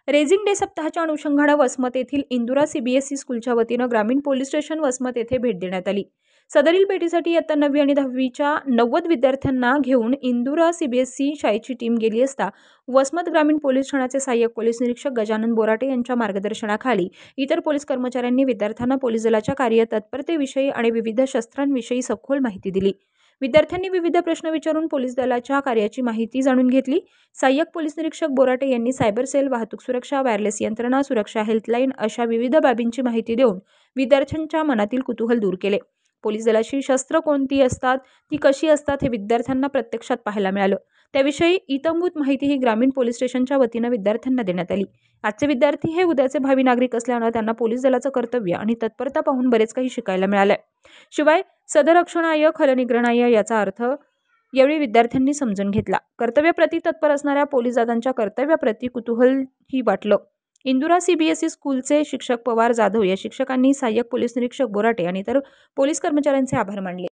Raising day सप्ताहाच्या अनुषंगाने वसमत येथील इंदुरा सीबीएसई स्कूलच्या वतीनं ग्रामीण पोलीस स्टेशन वसमत येथे भेट देण्यात आली। सदरील भेटीसाठी इयत्ता 9वी आणि 10वीच्या 90 विद्यार्थ्यांना घेऊन इंदुरा सीबीएसई शाळेची टीम गेली असता वसमत ग्रामीण पोलीस ठाण्याचे सहाय्यक पोलीस निरीक्षक गजानन बोराटे यांच्या मार्गदर्शनाखाली इतर पोलीस कर्मचाऱ्यांनी विद्यार्थ्यांना पोलीस दलाच्या कार्यतत्परतेविषयी आणि विविध शस्त्रांविषयी सखोल माहिती दिली। विद्यार्थ्यांनी विविध प्रश्न विचारून पोलीस दलाच्या कार्याची माहिती जाणून घेतली। सहाय्यक पोलीस निरीक्षक बोराटे यांनी सायबर सेल, वाहतूक सुरक्षा, वायरलेस यंत्रणा, सुरक्षा हेल्पलाईन अशा विविध बाबींची माहिती देऊन विद्यार्थ्यांच्या मनातील कुतूहल दूर केले। पोलीस दलाची शस्त्र कोणती असतात, ती कशी असतात हे विद्यार्थ्यांना प्रत्यक्षात पाहायला मिळालं। त्याविषयी इत्थंभूत माहिती ही ग्रामीण पोलीस स्टेशनच्या वतीनं विद्यार्थ्यांना देण्यात आली। आजचे विद्यार्थी हे उद्याचे भावी नागरिक असल्यानं त्यांना पोलीस दलाचं कर्तव्य आणि तत्परता पाहून बरेच काही शिकायला मिळालंय। शिवाय सदरक्षणाय खलनिग्रहणाय याचा अर्थ यावेळी विद्यार्थ्यांनी समजून घेतला। कर्तव्यप्रती तत्पर असणाऱ्या पोलीस दादांच्या कर्तव्याप्रती कुतूहल ही वाटलं। इंदुरा सीबीएसई स्कूलचे शिक्षक पवार जाधव या शिक्षकांनी सहाय्यक पोलीस निरीक्षक बोराटे आणि इतर पोलीस कर्मचाऱ्यांचे आभार मानले।